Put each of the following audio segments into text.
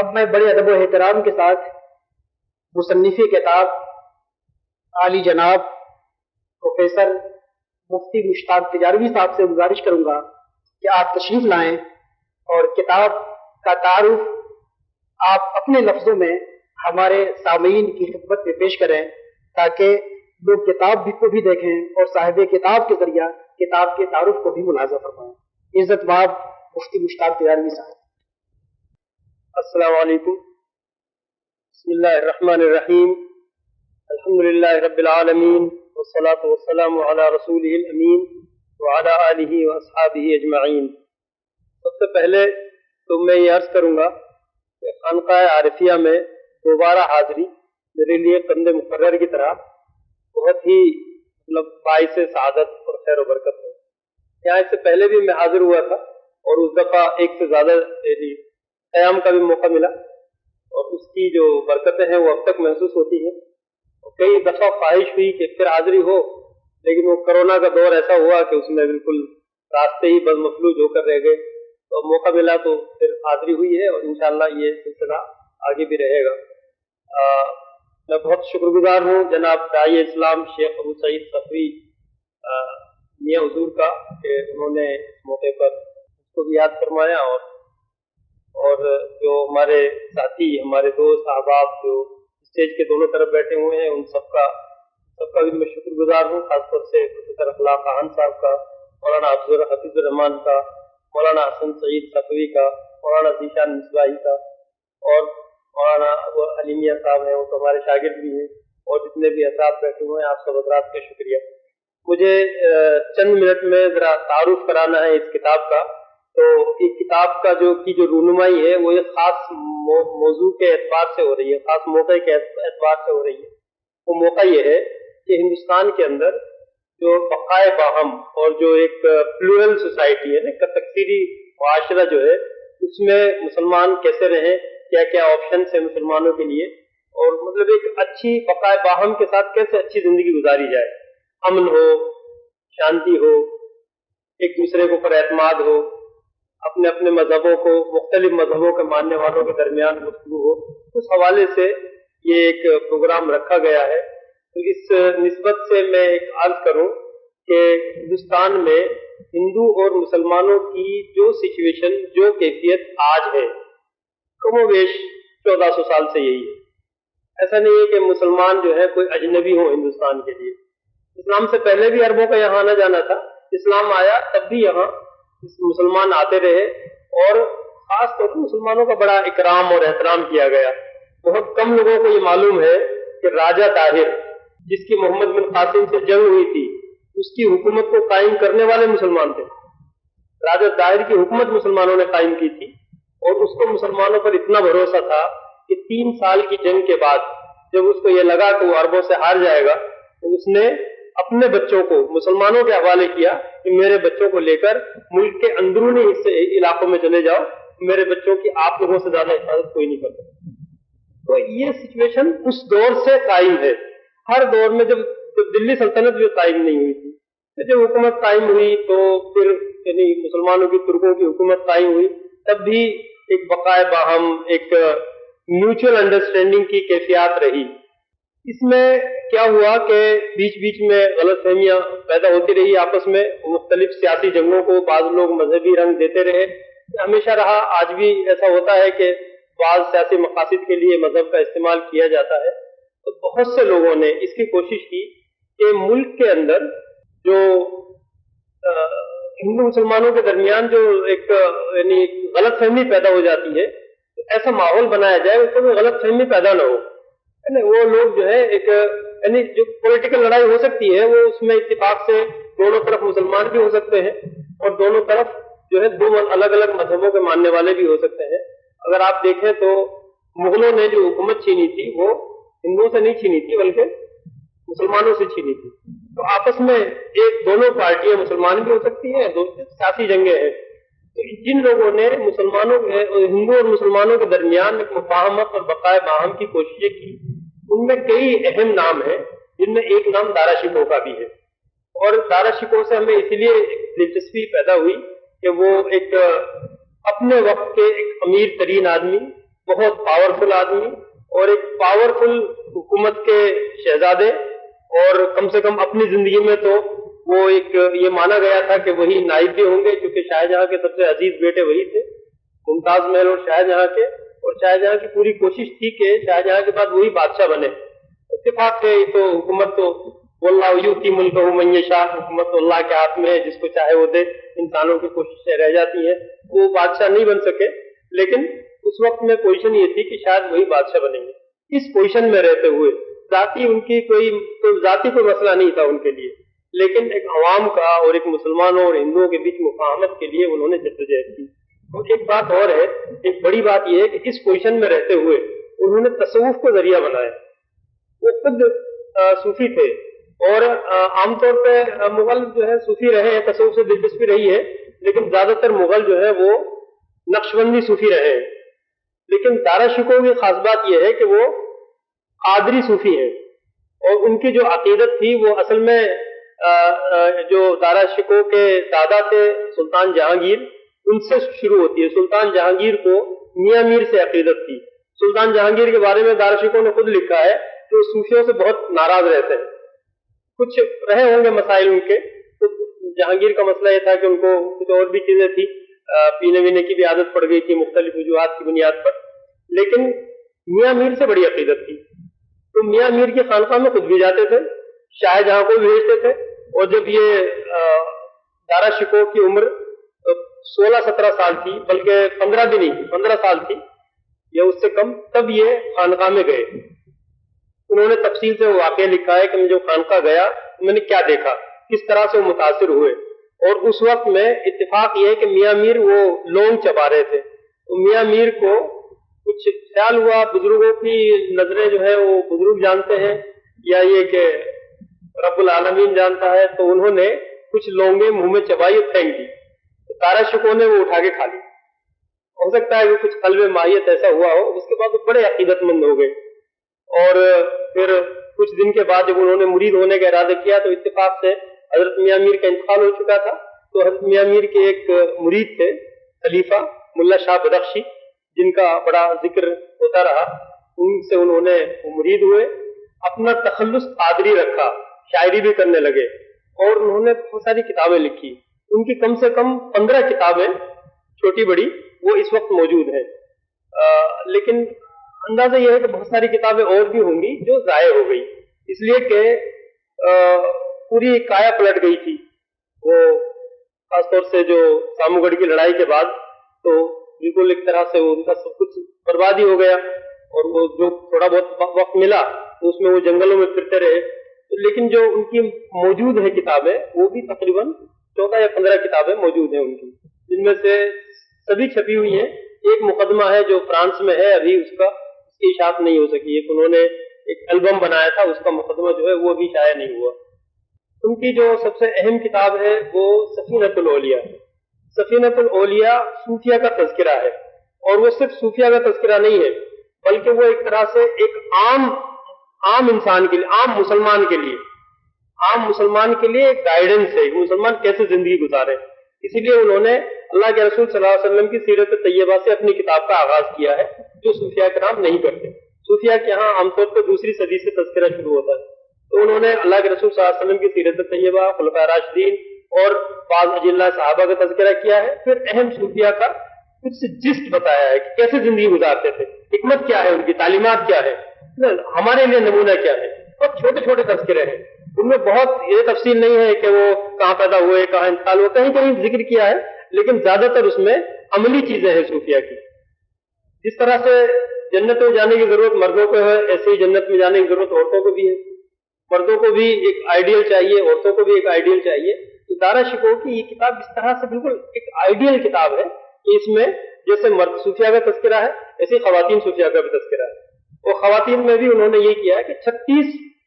اب میں بڑے ادب و احترام کے ساتھ مصنف کتاب عالی جناب پروفیسر مفتی مشتاق تجاروی صاحب سے گزارش کروں گا کہ آپ تشریف لائیں اور کتاب کا تعارف آپ اپنے لفظوں میں ہمارے سامعین کی خدمت میں پیش کریں تاکہ لوگ کتاب کو بھی دیکھیں اور صاحب کتاب کے ذریعہ کتاب کے تعارف کو بھی ملاحظہ فرمائیں۔ عزت مآب مفتی مشتاق تجاروی صاحب۔ السلام علیکم، بسم اللہ الرحمن الرحیم، الحمدللہ رب العالمین، والصلاة والسلام علی رسولہ الامین وعلی آلہ واصحابہ اجمعین۔ سب سے پہلے تو میں یہ عرض کروں گا کہ خانقاہ عارفیہ میں دوبارہ حاضری میرے لیے قند مقرر کی طرح بہت ہی باعث سعادت اور خیر و برکت ہے۔ یہاں اس سے پہلے بھی میں حاضر ہوا تھا اور اس دفعہ ایک سے زیادہ قیام کا بھی موقع ملا اور اس کی جو برکتیں ہیں وہ اب تک محسوس ہوتی ہیں۔ کئی دفعہ خواہش ہوئی کہ پھر حاضری ہو، لیکن وہ کرونا کا دور ایسا ہوا کہ اس میں بالکل راستے ہی بد مفلوج ہو کر رہ گئے، تو موقع ملا تو پھر حاضری ہوئی ہے اور انشاءاللہ یہ سلسلہ آگے بھی رہے گا۔ میں بہت شکر گزار ہوں جناب داعی اسلام شیخ ابو سعید صفوی میاں حضور کا کہ انہوں نے اس موقع پر اس کو بھی یاد فرمایا اور جو ہمارے ساتھی ہمارے دوست احباب جو اسٹیج کے دونوں طرف بیٹھے ہوئے ہیں ان سب کا بھی میں شکر گزار ہوں، خاص طور سے پروفیسر اخلاق خان صاحب کا، مولانا حفیظ الرحمان کا، مولانا حسن سعید صفوی کا، مولانا ذیشان مصباحی کا اور مولانا علی میاں صاحب ہیں، وہ تو ہمارے شاگرد بھی ہیں، اور جتنے بھی حضرات بیٹھے ہوئے ہیں آپ سب حضرات کا شکریہ۔ مجھے چند منٹ میں ذرا تعارف کرانا ہے اس کتاب کا۔ تو اس کتاب کا جو رونمائی ہے وہ ایک خاص موضوع کے اعتبار سے ہو رہی ہے، خاص موقع کے اعتبار سے ہو رہی ہے۔ وہ موقع یہ ہے کہ ہندوستان کے اندر جو بقائے باہم اور جو ایک پلورل سوسائٹی ہے نا، تکثیری معاشرہ جو ہے، اس میں مسلمان کیسے رہیں، کیا کیا آپشنس ہیں مسلمانوں کے لیے، اور مطلب ایک اچھی بقائے باہم کے ساتھ کیسے اچھی زندگی گزاری جائے، امن ہو، شانتی ہو، ایک دوسرے کے اوپر اعتماد ہو، اپنے اپنے مذہبوں کو، مختلف مذہبوں کے ماننے والوں کے درمیان گفتگو ہو۔ اس حوالے سے یہ ایک پروگرام رکھا گیا ہے۔ تو اس نسبت سے میں ایک عرض کروں کہ ہندوستان میں ہندو اور مسلمانوں کی جو سچویشن، جو کیفیت آج ہے، کم و بیش 1400 سال سے یہی ہے۔ ایسا نہیں ہے کہ مسلمان جو ہے کوئی اجنبی ہو ہندوستان کے لیے۔ اسلام سے پہلے بھی عربوں کا یہاں آنا جانا تھا، اسلام آیا تب بھی یہاں مسلمان آتے رہے، اور خاص طور پر مسلمانوں کا بڑا اکرام اور احترام کیا گیا۔ بہت کم لوگوں کو یہ معلوم ہے کہ راجہ طاہر، جس کی محمد بن قاسم سے جنگ ہوئی تھی، اس کی حکومت کو قائم کرنے والے مسلمان تھے۔ راجہ طاہر کی حکومت مسلمانوں نے قائم کی تھی، اور اس کو مسلمانوں پر اتنا بھروسہ تھا کہ 3 سال کی جنگ کے بعد جب اس کو یہ لگا کہ وہ عربوں سے ہار جائے گا، تو اس نے اپنے بچوں کو مسلمانوں کے حوالے کیا کہ میرے بچوں کو لے کر ملک کے اندرونی علاقوں میں چلے جاؤ، میرے بچوں کی آپ لوگوں سے زیادہ حفاظت کوئی نہیں کر سکتا۔ تو یہ سچویشن اس دور سے قائم ہے۔ ہر دور میں جب دلی سلطنت جو قائم نہیں ہوئی تھی، جب حکومت قائم ہوئی تو پھر یعنی مسلمانوں کی، ترکوں کی حکومت قائم ہوئی، تب بھی ایک بقائے باہم، ایک میوچل انڈرسٹینڈنگ کی کیفیات رہی۔ اس میں کیا ہوا کہ بیچ بیچ میں غلط فہمیاں پیدا ہوتی رہی آپس میں، مختلف سیاسی جنگوں کو بعض لوگ مذہبی رنگ دیتے رہے، ہمیشہ رہا، آج بھی ایسا ہوتا ہے کہ بعض سیاسی مقاصد کے لیے مذہب کا استعمال کیا جاتا ہے۔ تو بہت سے لوگوں نے اس کی کوشش کی کہ ملک کے اندر جو ہندو مسلمانوں کے درمیان جو ایک یعنی غلط فہمی پیدا ہو جاتی ہے، ایسا ماحول بنایا جائے اس میں غلط فہمی پیدا نہ ہو۔ وہ لوگ جو ہے ایک یعنی جو پولیٹیکل لڑائی ہو سکتی ہے، وہ اس میں اتفاق سے دونوں طرف مسلمان بھی ہو سکتے ہیں، اور دونوں طرف جو ہے دو الگ الگ مذہبوں کے ماننے والے بھی ہو سکتے ہیں۔ اگر آپ دیکھیں تو مغلوں نے جو حکومت چھینی تھی وہ ہندوؤں سے نہیں چھینی تھی بلکہ مسلمانوں سے چھینی تھی۔ تو آپس میں دونوں پارٹیاں مسلمان بھی ہو سکتی ہیں، دو سیاسی جنگیں ہیں۔ تو جن لوگوں نے ہندو اور مسلمانوں کے درمیان ایک مفاہمت اور بقائے باہم کی کوششیں کی، ان میں کئی اہم نام ہیں، جن میں ایک نام دارا شکوہ کا بھی ہے۔ اور دارا شکوہ سے ہمیں اسی لیے دلچسپی پیدا ہوئی کہ وہ ایک اپنے وقت کے ایک امیر ترین آدمی بہت پاورفل آدمی اور ایک پاورفل حکومت کے شہزادے، اور کم سے کم اپنی زندگی میں تو وہ ایک یہ مانا گیا تھا کہ وہی نائب بھی ہوں گے، کیونکہ شاہجہاں کے سب سے عزیز بیٹے وہی تھے، ممتاز محل اور شاہجہاں کے، اور شاہجہاں کی پوری کوشش تھی کہ شاہجہاں کے بعد وہی بادشاہ بنے۔ اتفاق ہے، تو حکومت تو واللہ یؤتی ملکہ من یشاء، حکومت تو اللہ کے ہاتھ میں ہے، جس کو چاہے وہ دے، انسانوں کی کوششیں رہ جاتی ہیں، وہ بادشاہ نہیں بن سکے، لیکن اس وقت میں پوزیشن یہ تھی کہ شاید وہی بادشاہ بنیں گے۔ اس پوزیشن میں رہتے ہوئے ذاتی ان کی کوئی مسئلہ نہیں تھا ان کے لیے، لیکن ایک عوام کا اور ایک مسلمانوں اور ہندوؤں کے بیچ مفاہمت کے لیے انہوں نے جدوجہد کی۔ اور ایک بات اور ہے، ایک بڑی بات یہ ہے کہ اس پوزیشن میں رہتے ہوئے انہوں نے تصوف کو ذریعہ بنایا۔ وہ خود صوفی تھے، اور عام طور پہ مغل جو ہے صوفی رہے ہیں، تصوف سے دلچسپی رہی ہے، لیکن زیادہ تر مغل جو ہے وہ نقشبندی صوفی رہے ہیں۔ لیکن دارا شکوہ کی خاص بات یہ ہے کہ وہ قادری صوفی ہیں، اور ان کی جو عقیدت تھی وہ اصل میں جو دارا شکوہ کے دادا تھے سلطان جہانگیر، ان سے شروع ہوتی ہے۔ سلطان جہانگیر کو میاں میر سے عقیدت تھی۔ سلطان جہانگیر کے بارے میں دارا شکوہ نے خود لکھا ہے کہ وہ صوفیوں سے بہت ناراض رہتے ہیں۔ کچھ رہے ہوں گے مسائل ان کے، تو جہانگیر کا مسئلہ یہ تھا کہ ان کو کچھ اور بھی چیزیں تھی، پینے وینے کی بھی عادت پڑ گئی تھی مختلف وجوہات کی بنیاد پر، لیکن میاں میر سے بڑی عقیدت تھی۔ تو میاں میر کی خانقاہ میں خود بھی جاتے تھے، شاہجہاں کو بھی بھیجتے تھے، اور جب یہ دارا شکوہ کی عمر 16-17 سال تھی، بلکہ 15 بھی نہیں تھی، 15 سال تھی یا اس سے کم، تب یہ خانقاہ میں گئے۔ انہوں نے تفصیل سے واقعہ لکھا ہے کہ میں جو خانقاہ گیا میں نے کیا دیکھا، کس طرح سے وہ متاثر ہوئے۔ اور اس وقت میں اتفاق یہ ہے کہ میاں میر وہ لونگ چبا رہے تھے، تو میاں میر کو کچھ خیال ہوا، بزرگوں کی نظریں جو ہے وہ بزرگ جانتے ہیں یا یہ کہ رب العالمین جانتا ہے، تو انہوں نے کچھ لونگیں منہ میں چبائی اور پھینک دی، تو دارا شکوہ نے وہ اٹھا کے کھا لی۔ ہو سکتا ہے کہ کچھ قلب ماہیت ایسا ہوا ہو، اس کے بعد وہ بڑے عقیدت مند ہو گئے۔ اور پھر کچھ دن کے بعد جب انہوں نے مرید ہونے کا ارادہ کیا تو اتفاق سے حضرت میاں میر کا انتقال ہو چکا تھا، تو حضرت میاں میر کے ایک مرید تھے خلیفہ ملا شاہ بدخشی، جن کا بڑا ذکر ہوتا رہا، ان سے انہوں نے مرید ہوئے، اپنا تخلص قادری رکھا، شاعری بھی کرنے لگے، اور انہوں نے بہت ساری کتابیں لکھی۔ ان کی کم سے کم 15 کتابیں چھوٹی بڑی وہ اس وقت موجود ہیں، لیکن اندازہ یہ ہے کہ بہت ساری کتابیں اور بھی ہوں گی جو ضائع ہو گئی، اس لیے کہ پوری کایا پلٹ گئی تھی وہ، خاص طور سے جو سامو گڑھ کی لڑائی کے بعد، تو بالکل ایک طرح سے ان کا سب کچھ بربادی ہو گیا، اور وہ جو تھوڑا بہت وقت ملا تو اس میں وہ جنگلوں میں پھرتے رہے، لیکن جو ان کی موجود ہے کتابیں وہ بھی تقریباً 14 یا 15 کتابیں موجود ہیں ان کی، جن میں سے سبھی چھپی ہوئی ہیں۔ ایک مقدمہ ہے جو فرانس میں ہے، ابھی اس کی اشاعت نہیں ہو سکی ہے، انہوں نے ایک البم بنایا تھا، اس کا مقدمہ جو ہے وہ بھی شائع نہیں ہوا۔ ان کی جو سب سے اہم کتاب ہے وہ سفینۃ الاولیاء۔ سفینۃ الاولیاء صوفیہ کا تذکرہ ہے، اور وہ صرف صوفیہ کا تذکرہ نہیں ہے، بلکہ وہ ایک طرح سے ایک عام انسان کے لیے، عام مسلمان کے لیے ایک گائیڈنس ہے، مسلمان کیسے زندگی گزارے۔ اسی لیے انہوں نے اللہ کے رسول صلی اللہ علیہ وسلم کی سیرت طیبہ سے اپنی کتاب کا آغاز کیا ہے، جو صوفیہ کرام نہیں کرتے۔ صوفیہ کے ہاں عام طور پہ 2ری صدی سے تذکرہ شروع ہوتا ہے، تو انہوں نے اللہ کے رسول صلی اللہ علیہ وسلم کی سیرت طیبہ، خلفائے راشدین اور بعض اجلہ صحابہ کا تذکرہ کیا ہے، پھر اہم صوفیہ کا کچھ جسٹ بتایا ہے کہ کیسے زندگی گزارتے تھے، حکمت کیا ہے، ان کی تعلیمات کیا ہے، ہمارے لیے نمونہ کیا ہے۔ بہت چھوٹے چھوٹے تذکرے ہیں، ان میں بہت یہ تفصیل نہیں ہے کہ وہ کہاں پیدا ہوئے، کہاں انتقال ہوا، کہیں کہیں ذکر کیا ہے، لیکن زیادہ تر اس میں عملی چیزیں ہیں صوفیہ کی۔ جس طرح سے جنت میں جانے کی ضرورت مردوں کو ہے، ایسے ہی جنت میں جانے کی ضرورت عورتوں کو بھی ہے۔ مردوں کو بھی ایک آئیڈیل چاہیے، عورتوں کو بھی ایک آئیڈیل چاہیے۔ تو دارا شکوہ کی یہ کتاب اس طرح سے بالکل ایک آئیڈیل کتاب ہے کہ اس میں جیسے مرد صوفیہ کا تذکرہ ہے، ایسے خواتین صوفیہ کا بھی تذکرہ ہے، اور خواتین میں بھی انہوں نے یہ کیا ہے کہ 36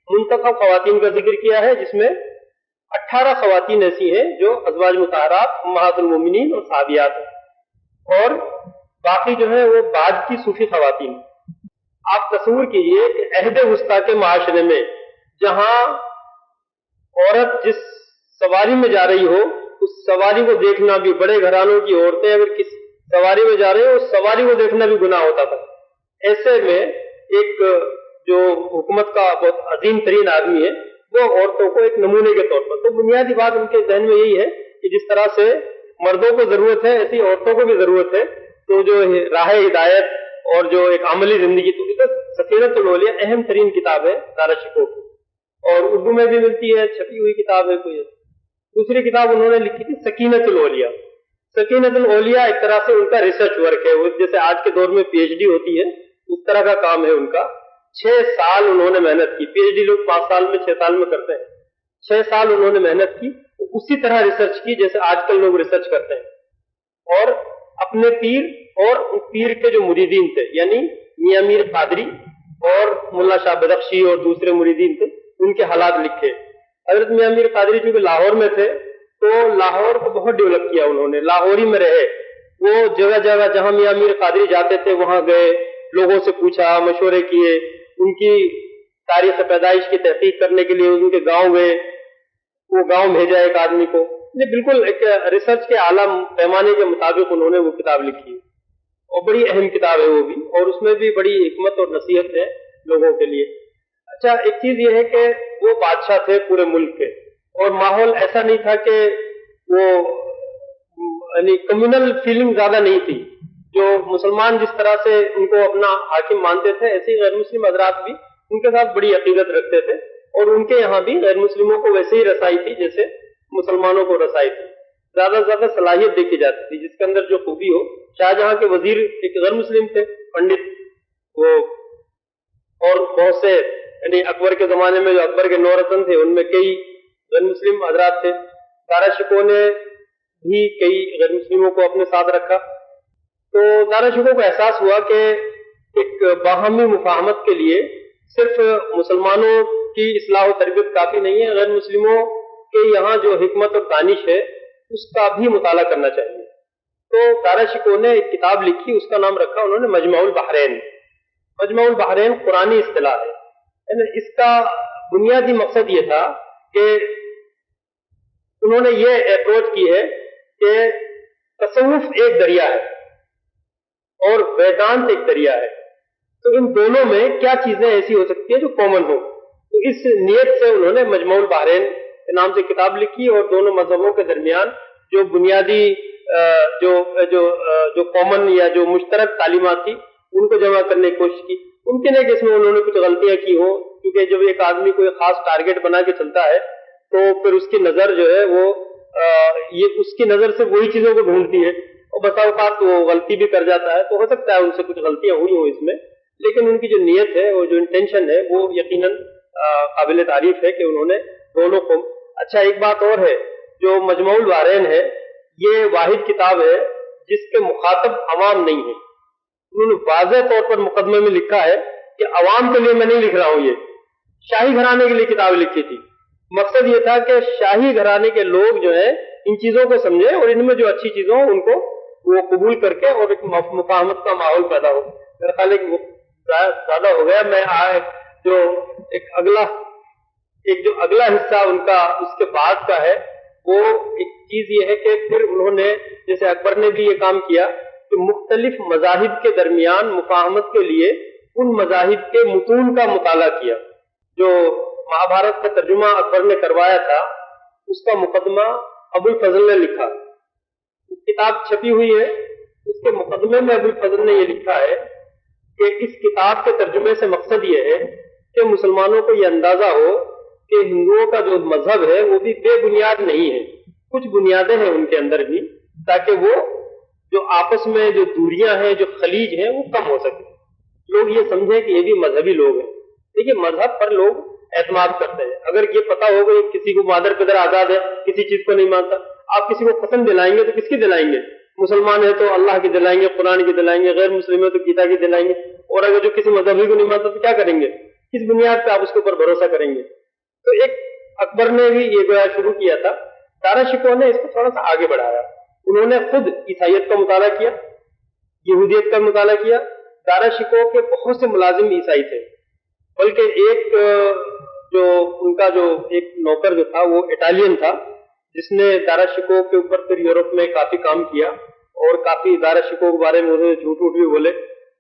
منتخب خواتین کا ذکر کیا ہے، جس میں 18 خواتین ایسی ہیں جو ازواج مطہرات، امہات المومنین اور صحابیات ہیں، اور باقی جو ہے وہ بعد کی صوفی خواتین۔ آپ تصور کیجئے کہ عہد وسطیٰ کے معاشرے میں جہاں عورت جس سواری میں جا رہی ہو اس سواری کو دیکھنا بھی، بڑے گھرانوں کی عورتیں اگر کس سواری میں جا رہے ہو اس سواری کو دیکھنا بھی گناہ ہوتا تھا، ایسے میں ایک جو حکومت کا بہت عظیم ترین آدمی ہے وہ عورتوں کو ایک نمونے کے طور پر، تو بنیادی بات ان کے ذہن میں یہی ہے کہ جس طرح سے مردوں کو ضرورت ہے ایسی عورتوں کو بھی ضرورت ہے، تو جو راہ ہدایت اور جو ایک عملی زندگی، تو سفینۃ الاولیاء اہم ترین کتاب ہے دارا شکوہ کی، اور اردو میں بھی ملتی ہے، چھپی ہوئی کتاب ہے کوئی۔ دوسری کتاب انہوں نے لکھی تھی سکینۃ الاولیاء۔ سکینۃ الاولیاء ایک طرح سے ان کا ریسرچ ورک ہے، جیسے آج کے دور میں پی ایچ ڈی ہوتی ہے اس طرح کا کام ہے ان کا۔ 6 سال انہوں نے محنت کی، پی ایچ ڈی لوگ 5 سال میں 6 سال میں کرتے ہیں، 6 سال انہوں نے محنت کی، اسی طرح ریسرچ کی جیسے آج کل لوگ ریسرچ کرتے ہیں، اور اپنے پیر اور پیر کے جو مریدین تھے یعنی میاں میر قادری اور ملا شاہ بدخشی اور دوسرے مریدین تھے ان کے حالات لکھے۔ حضرت میاں میر قادری چونکہ لاہور میں تھے تو لاہور کو بہت ڈیولپ کیا انہوں نے، لاہور ہی میں رہے، وہ جگہ جگہ جہاں میاں میر قادری جاتے تھے وہاں گئے، لوگوں سے پوچھا، مشورے کیے، ان کی تاریخ پیدائش کی تحقیق کرنے کے لیے ان کے گاؤں گئے، وہ گاؤں بھیجا ایک آدمی کو، بالکل ایک ریسرچ کے اعلیٰ پیمانے کے مطابق انہوں نے وہ کتاب لکھی ہے، اور بڑی اہم کتاب ہے وہ بھی، اور اس میں بھی بڑی حکمت اور نصیحت ہے لوگوں کے لیے۔ اچھا، ایک چیز یہ ہے کہ وہ بادشاہ تھے پورے ملک کے، اور ماحول ایسا نہیں تھا کہ وہ یعنی کمیونل فیلنگ زیادہ نہیں تھی، جو مسلمان جس طرح سے ان کو اپنا حاکم مانتے تھے ایسے ہی غیر مسلم حضرات بھی ان کے ساتھ بڑی عقیدت رکھتے تھے، اور ان کے یہاں بھی غیر مسلموں کو ویسے ہی رسائی تھی جیسے مسلمانوں کو رسائی تھی، زیادہ سے زیادہ صلاحیت دیکھی جاتی تھی، جس کے اندر جو خوبی ہو۔ شاہجہاں کے وزیر ایک غیر مسلم تھے، پنڈت، وہ اور بہت سے یعنی اکبر کے زمانے میں جو اکبر کے 9 رتن تھے ان میں کئی غیر مسلم حضرات تھے۔ دارا شکوہ نے بھی کئی غیر مسلموں کو اپنے ساتھ رکھا، تو دارا شکوہ کو احساس ہوا کہ ایک باہمی مفاہمت کے لیے صرف مسلمانوں کی اصلاح و تربیت کافی نہیں ہے، غیر مسلموں کے یہاں جو حکمت اور دانش ہے اس کا بھی مطالعہ کرنا چاہیے۔ تو دارا شکوہ نے ایک کتاب لکھی، اس کا نام رکھا انہوں نے مجمع البحرین۔ مجمع البحرین قرآنی اصطلاح ہے، اس کا بنیادی مقصد یہ تھا کہ انہوں نے یہ اپروچ کی ہے کہ تصوف ایک دریا ہے اور ویدانت ایک دریا ہے، تو ان دونوں میں کیا چیزیں ایسی ہو سکتی ہیں جو کامن ہو، تو اس نیت سے انہوں نے مجمع البحرین کے نام سے کتاب لکھی، اور دونوں مذہبوں کے درمیان جو بنیادی جو کامن یا جو مشترک تعلیمات تھی ان کو جمع کرنے کی کوشش کی۔ ممکن ہے کہ اس میں انہوں نے کچھ غلطیاں کی ہوں، کیونکہ جب ایک آدمی کوئی خاص ٹارگٹ بنا کے چلتا ہے تو پھر اس کی نظر جو ہے وہ یہ اس کی نظر سے وہی چیزوں کو ڈھونڈتی ہے، اور بسا اوقات وہ غلطی بھی کر جاتا ہے، تو ہو سکتا ہے ان سے کچھ غلطیاں ہوئی ہوں اس میں، لیکن ان کی جو نیت ہے اور جو انٹینشن ہے وہ یقیناً قابل تعریف ہے کہ انہوں نے دونوں کو۔ اچھا، ایک بات اور ہے، جو مجمع البحرین ہے یہ واحد کتاب ہے جس کے مخاطب عوام نہیں ہے، انہوں نے واضح طور پر مقدمے میں لکھا ہے کہ عوام کے لیے میں نہیں لکھ رہا ہوں، یہ شاہی گھرانے کے لیے کتاب لکھی تھی۔ مقصد یہ تھا کہ شاہی گھرانے کے لوگ جو ہیں ان چیزوں کو سمجھیں اور ان میں جو اچھی چیزوں ان کو وہ قبول کر کے اور ایک مفاہمت کا ماحول پیدا ہو۔ میرا خیال ہے کہ وہ زیادہ ہو گیا، میں جو ایک اگلا حصہ ان کا اس کے بعد کا ہے، وہ ایک چیز یہ ہے کہ پھر انہوں نے جیسے اکبر نے بھی یہ کام کیا کہ مختلف مذاہب کے درمیان مفاہمت کے لیے ان مذاہب کے متون کا مطالعہ کیا۔ جو مہابھارت کا ترجمہ اکبر نے کروایا تھا اس کا مقدمہ ابو الفضل نے لکھا، کتاب چھپی ہوئی ہے، اس کے مقدمے میں ابو الفضل نے یہ لکھا ہے کہ اس کتاب کے ترجمے سے مقصد یہ ہے کہ مسلمانوں کو یہ اندازہ ہو کہ ہندوؤں کا جو مذہب ہے وہ بھی بے بنیاد نہیں ہے، کچھ بنیادیں ہیں ان کے اندر بھی، تاکہ وہ جو آپس میں جو دوریاں ہیں، جو خلیج ہیں، وہ کم ہو سکے، لوگ یہ سمجھیں کہ یہ بھی مذہبی لوگ ہیں۔ دیکھیے، مذہب پر لوگ اعتماد کرتے ہیں، اگر یہ پتا ہوگا کہ کسی کو مادر پدر آزاد ہے، کسی چیز کو نہیں مانتا، آپ کسی کو پسند دلائیں گے تو کس کی دلائیں گے؟ مسلمان ہے تو اللہ کی دلائیں گے، قرآن کی دلائیں گے، غیر مسلم ہے تو گیتا کی دلائیں گے، اور اگر جو کسی مذہبی کو نہیں مانتا تو کیا کریں گے؟ کس بنیاد پہ آپ اس کے اوپر بھروسہ کریں گے؟ تو ایک اکبر نے بھی یہ گویا شروع کیا تھا، دارا شکوہ نے اس کو تھوڑا سا آگے بڑھایا، انہوں نے خود عیسائیت کا مطالعہ کیا، یہودیت کا مطالعہ کیا۔ دارا شکوہ کے بہت سے ملازم عیسائی تھے، بلکہ ایک جو ان کا جو ایک نوکر جو تھا وہ اٹالین تھا، جس نے دارا شکوہ کے اوپر پھر یورپ میں کافی کام کیا اور کافی دارا شکوہ کے بارے میں انہوں نے جھوٹ بھی بولے،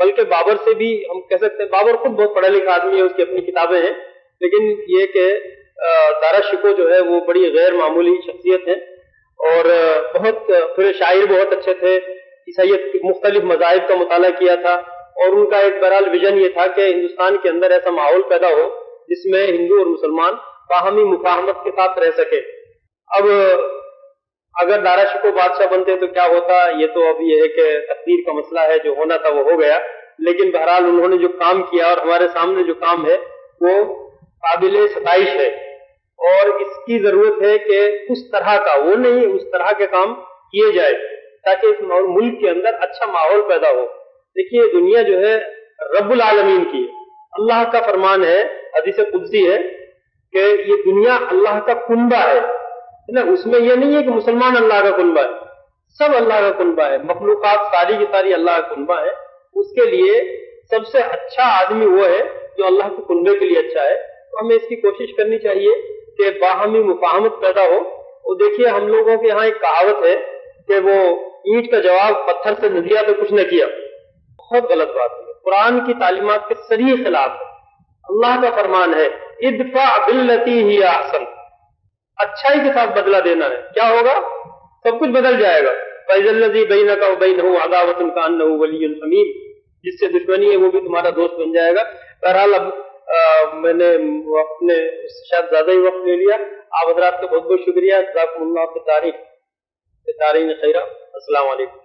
بلکہ بابر سے بھی ہم کہہ سکتے ہیں، بابر خود بہت پڑھا لکھا آدمی ہے، اس کی اپنی کتابیں ہیں، لیکن یہ کہ دارا شکوہ جو ہے وہ بڑی غیر معمولی شخصیت ہے، اور بہت پھر شاعر بہت اچھے تھے، عیسائیت کے مختلف مذاہب کا مطالعہ کیا تھا، اور ان کا ایک بہرحال ویژن یہ تھا کہ ہندوستان کے اندر ایسا ماحول پیدا ہو جس میں ہندو اور مسلمان باہمی مفاہمت کے ساتھ رہ سکے۔ اب اگر دارا شکوہ بادشاہ بنتے تو کیا ہوتا، یہ تو اب یہ ہے کہ تقدیر کا مسئلہ ہے، جو ہونا تھا وہ ہو گیا، لیکن بہرحال انہوں نے جو کام کیا اور ہمارے سامنے جو کام ہے وہ قابل ستائش ہے، اور اس کی ضرورت ہے کہ اس طرح کا وہ نہیں، اس طرح کے کام کیے جائے تاکہ اس ملک کے اندر اچھا ماحول پیدا ہو۔ دیکھیے دنیا جو ہے رب العالمین کی ہے، اللہ کا فرمان ہے، حدیث قدسی ہے کہ یہ دنیا اللہ کا کنبہ ہے نا، اس میں یہ نہیں ہے کہ مسلمان اللہ کا کنبہ ہے، سب اللہ کا کنبہ ہے، مخلوقات ساری کی ساری اللہ کا کنبہ ہے۔ اس کے لیے سب سے اچھا آدمی وہ ہے جو اللہ کے کنبے کے لیے اچھا ہے، تو ہمیں اس کی کوشش کرنی چاہیے کہ باہمی مفاہمت پیدا ہو۔ اور دیکھیے ہم لوگوں کے یہاں ایک کہاوت ہے کہ وہ اینٹ کا جواب پتھر سے نہ دیا تو کچھ نہ کیا، بہت غلط بات ہے، قرآن کی تعلیمات کے صریح خلاف ہے۔ اللہ کا فرمان ہے ادفع باللتی ہی احسن، اچھائی کے ساتھ بدلہ دینا ہے، کیا ہوگا؟ سب کچھ بدل جائے گا۔ فَإِذَا الَّذِي بَيْنَكَ وَبَيْنَهُ عَدَاوَةٌ كَأَنَّهُ وَلِيٌّ حَمِيمٌ، جس سے دشمنی ہے وہ بھی تمہارا دوست بن جائے گا۔ بہرحال اب میں نے اپنے شاید زیادہ ہی وقت لے لیا، آپ حضرات کا بہت بہت شکریہ، جزاکم اللہ فی الدارین خیرہ، السلام علیکم۔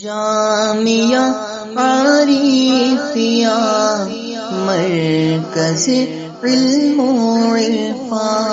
جامعہ عارفیہ مرکز علم و عرفان